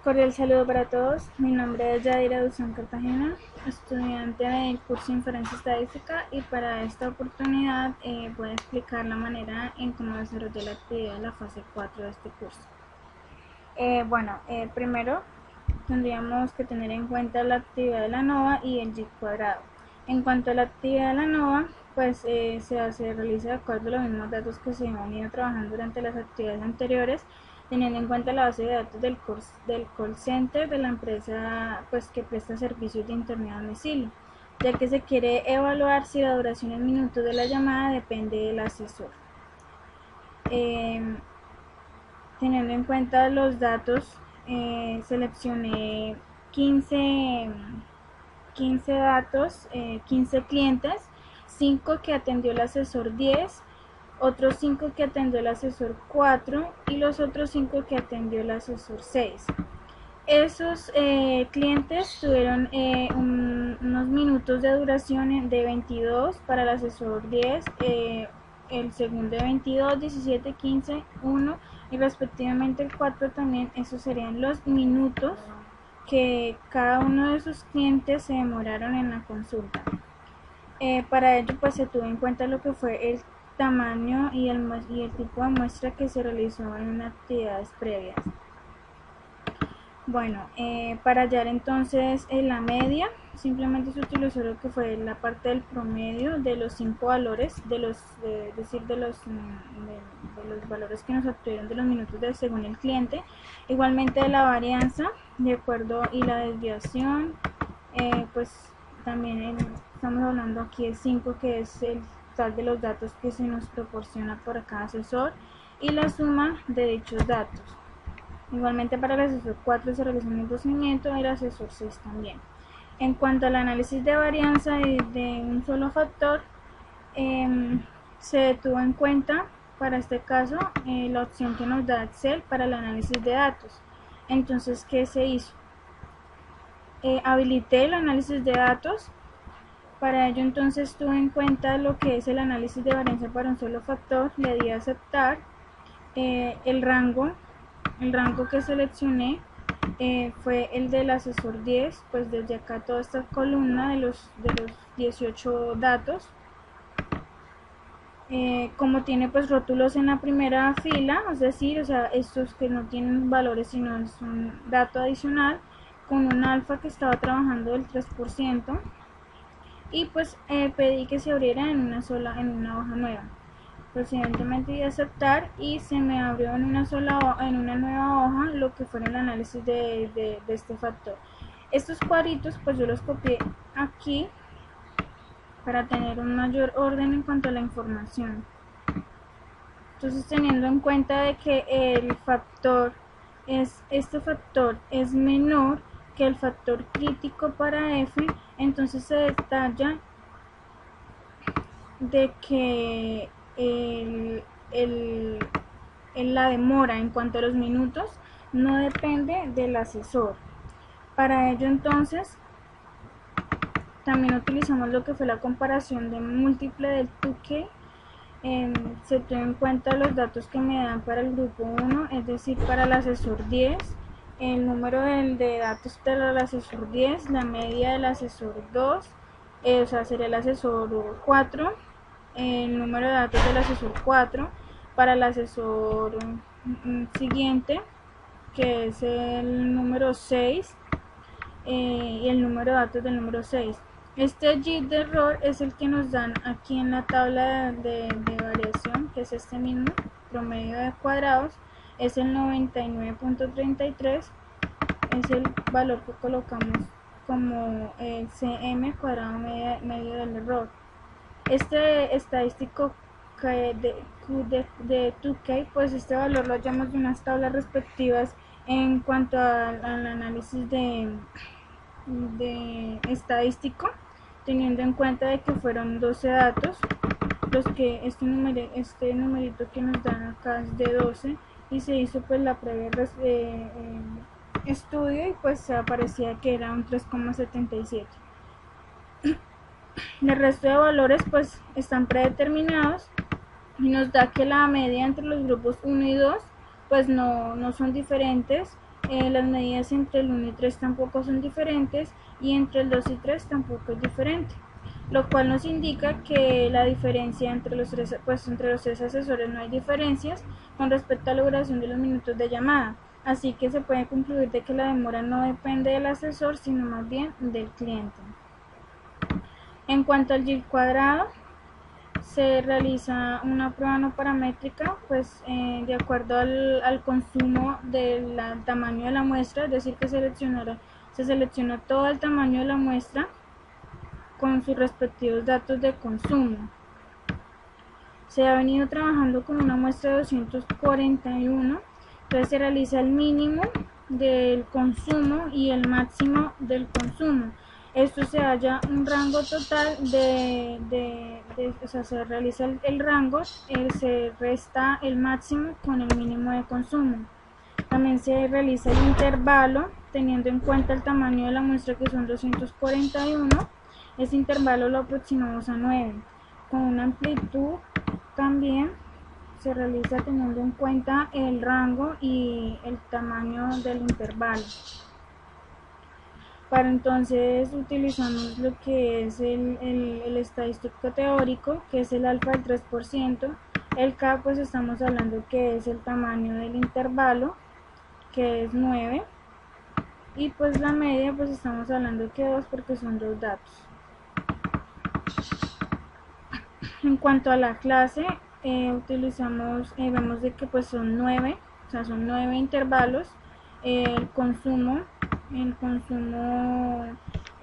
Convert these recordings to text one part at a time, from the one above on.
Cordial saludo para todos. Mi nombre es Yadira Duzán Cartagena, estudiante del curso Inferencia Estadística, y para esta oportunidad voy a explicar la manera en cómo desarrollé la actividad de la fase 4 de este curso. Primero tendríamos que tener en cuenta la actividad de la ANOVA y el G cuadrado. En cuanto a la actividad de la ANOVA, pues se realiza de acuerdo a los mismos datos que se han ido trabajando durante las actividades anteriores, teniendo en cuenta la base de datos del call center de la empresa pues que presta servicios de internet a domicilio, ya que se quiere evaluar si la duración en minutos de la llamada depende del asesor. Eh, Teniendo en cuenta los datos, seleccioné 15, 15 datos, 15 clientes, 5 que atendió el asesor 10, otros 5 que atendió el asesor 4 y los otros 5 que atendió el asesor 6. Esos clientes tuvieron unos minutos de duración de 22 para el asesor 10, el segundo de 22, 17, 15, 1 y respectivamente el 4 también. Esos serían los minutos que cada uno de esos clientes se demoraron en la consulta. Para ello pues se tuvo en cuenta lo que fue el tamaño y el tipo de muestra que se realizó en actividades previas. Bueno, para hallar entonces la media, simplemente se utilizó lo que fue la parte del promedio de los 5 valores, de los valores que nos obtuvieron de los minutos según el cliente, igualmente de la varianza, de acuerdo, y la desviación, pues también estamos hablando aquí de 5, que es el total de los datos que se nos proporciona por cada asesor, y la suma de dichos datos. Igualmente para el asesor 4 se realizó un procedimiento y el asesor 6 también. En cuanto al análisis de varianza de un solo factor, se tuvo en cuenta para este caso la opción que nos da Excel para el análisis de datos. Entonces, ¿qué se hizo? Habilité el análisis de datos. Para ello entonces tuve en cuenta lo que es el análisis de varianza para un solo factor, le di a aceptar. El rango que seleccioné fue el del asesor 10, pues desde acá toda esta columna de los 18 datos. Como tiene pues rótulos en la primera fila, es decir, estos que no tienen valores sino es un dato adicional, con un alfa que estaba trabajando del 3%, y pues pedí que se abriera en una hoja nueva. Procedientemente di a aceptar y se me abrió en una nueva hoja lo que fue el análisis de este factor. Estos cuadritos pues yo los copié aquí para tener un mayor orden en cuanto a la información. Entonces, teniendo en cuenta de que este factor es menor que el factor crítico para F, entonces se detalla de que la demora en cuanto a los minutos no depende del asesor. Para ello entonces también utilizamos lo que fue la comparación de múltiple del Tukey. Se tuvo en cuenta los datos que me dan para el grupo 1, es decir, para el asesor 10, el número de datos del asesor 10, la media del asesor 2, sería el asesor 4, el número de datos del asesor 4, para el asesor siguiente, que es el número 6, y el número de datos del número 6. Este G de error es el que nos dan aquí en la tabla de variación, que es este mismo, promedio de cuadrados, es el 99.33, es el valor que colocamos como el CM cuadrado medio del error. Este estadístico de Tukey, pues este valor lo hallamos de unas tablas respectivas en cuanto al análisis de estadístico, teniendo en cuenta de que fueron 12 datos, los que este numerito que nos dan acá es de 12, y se hizo pues la previa estudio y pues aparecía que era un 3,77. El resto de valores pues están predeterminados y nos da que la media entre los grupos 1 y 2 pues no son diferentes, las medidas entre el 1 y 3 tampoco son diferentes, y entre el 2 y 3 tampoco es diferente, lo cual nos indica que la diferencia entre los tres, pues entre los tres asesores no hay diferencias con respecto a la duración de los minutos de llamada, así que se puede concluir de que la demora no depende del asesor, sino más bien del cliente. En cuanto al yield cuadrado, se realiza una prueba no paramétrica, pues de acuerdo al consumo del tamaño de la muestra, es decir, que se selecciona todo el tamaño de la muestra con sus respectivos datos de consumo. Se ha venido trabajando con una muestra de 241, entonces se realiza el mínimo del consumo y el máximo del consumo. Esto se halla un rango total o sea, se realiza el rango, se resta el máximo con el mínimo de consumo. También se realiza el intervalo teniendo en cuenta el tamaño de la muestra, que son 241. Este intervalo lo aproximamos a 9, con una amplitud también se realiza teniendo en cuenta el rango y el tamaño del intervalo. Para entonces utilizamos lo que es el estadístico teórico, que es el alfa del 3%. El K, pues estamos hablando que es el tamaño del intervalo, que es 9. Y pues la media, pues estamos hablando que 2, porque son dos datos. En cuanto a la clase, utilizamos, vemos de que pues son 9, o sea, son 9 intervalos. El consumo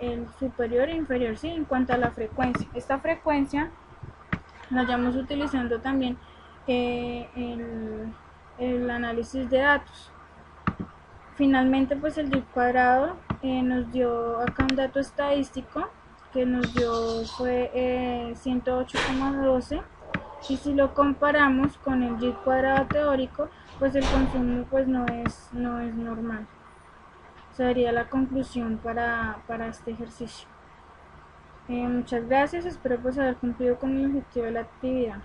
el superior e inferior, ¿sí? En cuanto a la frecuencia, esta frecuencia la llevamos utilizando también el análisis de datos. Finalmente, pues el yield cuadrado nos dio acá un dato estadístico que nos dio fue 108,12, y si lo comparamos con el yield cuadrado teórico, pues el consumo pues no es normal. Sería la conclusión para este ejercicio. Muchas gracias, espero pues haber cumplido con el objetivo de la actividad.